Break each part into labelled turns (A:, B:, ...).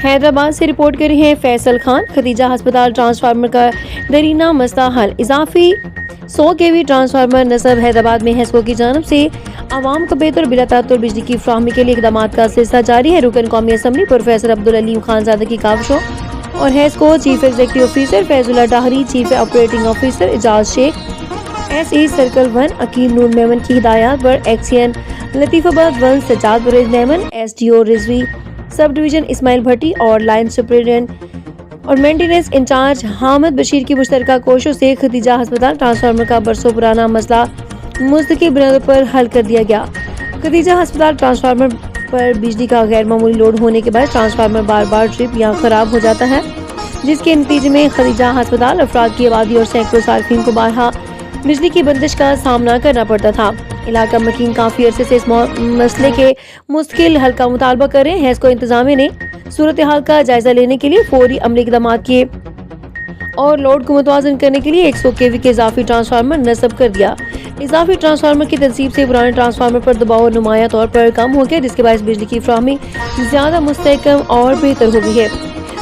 A: حیدرآباد سے رپورٹ کر رہے ہیں فیصل خان۔ ختیجہ ہسپتال ٹرانسفارمر کا دیرینہ مسئلہ حل۔ اضافی 100 kV ٹرانسفارمر نصب۔ حیدرآباد میں ہیسکو کی جانب سے عوام کو بہتر بلا تعطل بجلی کی فراہمی کے لیے اقدامات کا سلسلہ جاری ہے۔ رکن قومی اسمبلی پروفیسر عبدالعلیم خانزادہ کی کاوشوں اور HESCO chief executive officer Faiz Ullah Dahri, chief operating officer Ejaz Shaikh, S E circle 1 Aqeel Noor Memon کی ہدایات پر XEN Latifabad 1 Sajjad Pervaiz Memon, S D O Rizvi sub division Ismail Bhatti اور لائن سپرنٹینڈنٹ اور مینٹیننس انچارج حامد بشیر کی مشترکہ کوششوں سے ختیجہ ہسپتال ٹرانسفارمر کا برسوں پرانا مسئلہ مستقل بنیادوں پر حل کر دیا گیا۔ ختیجہ ہسپتال ٹرانسفارمر پر بجلی کا غیر معمولی لوڈ ہونے کے بعد ٹرانسفارمر بار بار ٹرپ یا خراب ہو جاتا ہے، جس کے نتیجے میں ختیجہ ہسپتال افراد کی آبادی اور سینکڑوں صارفین کو بارہا بجلی کی بندش کا سامنا کرنا پڑتا تھا۔ علاقہ مکین کافی عرصے سے اس مسئلے کے مستقل حل کا مطالبہ کر رہے ہیں۔ ہیسکو انتظامیہ نے صورتحال کا جائزہ لینے کے لیے فوری عملی اقدامات کیے اور لوڈ کو متوازن کرنے کے لیے 100 kV کے اضافی ٹرانسفارمر نصب کر دیا۔ اضافی ٹرانسفارمر کی تنصیب سے پرانے ٹرانسفارمر پر دباؤ نمایاں طور پر کم ہو گیا، جس کے باعث بجلی کی فراہمی زیادہ مستحکم اور بہتر ہو گئی ہے،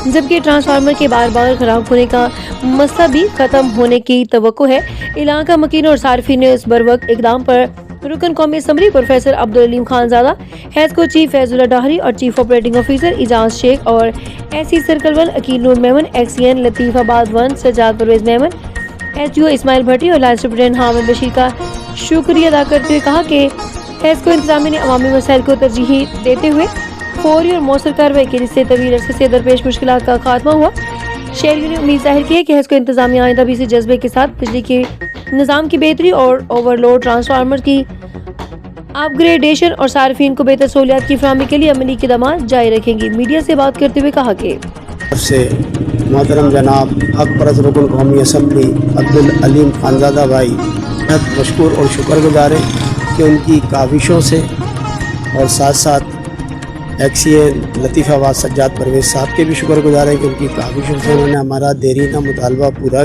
A: جبکہ ٹرانسفارمر کے بار بار خراب ہونے کا مسئلہ بھی ختم ہونے کی توقع ہے۔ علاقہ مکین اور صارفین نے اس بروقت اقدام پر رکن قومی assembly professor Abdulaleem Khanzada, HESCO chief Faiz Ullah Dahri اور chief operating officer Ejaz Shaikh اور S C circle 1 Aqeel Noor Memon, XEN Latifabad 1 Sajjad Pervaiz Memon, S D O Ismail Bhatti اور لائن سپرنٹینڈنٹ حامد بشیر کا شکریہ ادا کرتے ہوئے کہا کہ ہیسکو انتظامیہ نے عوامی مسائل کو ترجیح دیتے ہوئے فوری اور مؤثر کارروائی کی، جس سے طویل عرصے سے درپیش مشکلات کا خاتمہ ہوا۔ شہریوں نے امید ظاہر کی ہے کہ ہیسکو انتظامیہ آئندہ بھی اسی جذبے کے ساتھ بجلی کے نظام کی بہتری اور اوور لوڈ ٹرانسفارمر کی اپ گریڈیشن اور صارفین کو بہتر سہولیات کی فراہمی کے لیے عملی اقدامات جاری رکھیں گی۔ میڈیا سے بات کرتے ہوئے کہا کہ
B: محترم جناب حق پرست رکن قومی اسمبلی عبدالعلیم خانزادہ بھائی بہت مشکور اور شکر گزار ہیں کہ ان کی کاوشوں سے اور ساتھ ساتھ ایکسین لطیف آباد سجاد پرویز صاحب کے بھی شکر گزار ہیں کہ ان کی کاوشوں سے انہوں نے ہمارا دیرینہ مطالبہ پورا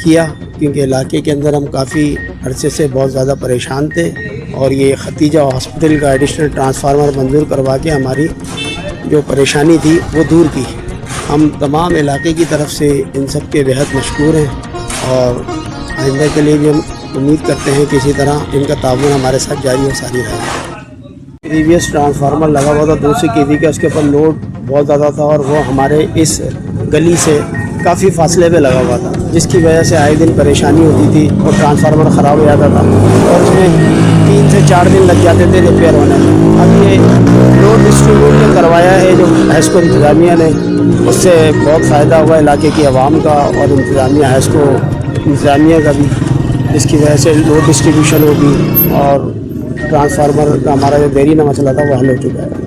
B: کیا کیونکہ علاقے کے اندر ہم کافی عرصے سے بہت زیادہ پریشان تھے اور یہ ختیجہ ہاسپٹل کا ایڈیشنل ٹرانسفارمر منظور کروا کے ہماری جو پریشانی تھی وہ دور کی۔ ہم تمام علاقے کی طرف سے ان سب کے بہت مشکور ہیں اور آئندہ کے لیے بھی ہم امید کرتے ہیں کہ اسی طرح ان کا تعاون ہمارے ساتھ جاری و ساری رہے گا۔ پریویس ٹرانسفارمر لگا ہوا تھا 200 kV کا، اس کے اوپر لوڈ بہت زیادہ تھا اور وہ ہمارے اس گلی سے کافی فاصلے پہ لگا ہوا تھا، جس کی وجہ سے آئے دن پریشانی ہوتی تھی اور ٹرانسفارمر خراب ہو جاتا تھا اور اس میں 3 سے 4 دن لگ جاتے تھے ریپیئر ہونے میں۔ اب یہ لوڈ ڈسٹریبیوٹ جو کروایا ہے جو ہیسکو انتظامیہ نے، اس سے بہت فائدہ ہوا علاقے کی عوام کا اور انتظامیہ ہیسکو انتظامیہ کا بھی، جس کی وجہ سے لوڈ ڈسٹریبیوشن ہوگی اور ٹرانسفارمر کا ہمارا جو دیرینہ مسئلہ تھا وہ حل ہو چکا ہے۔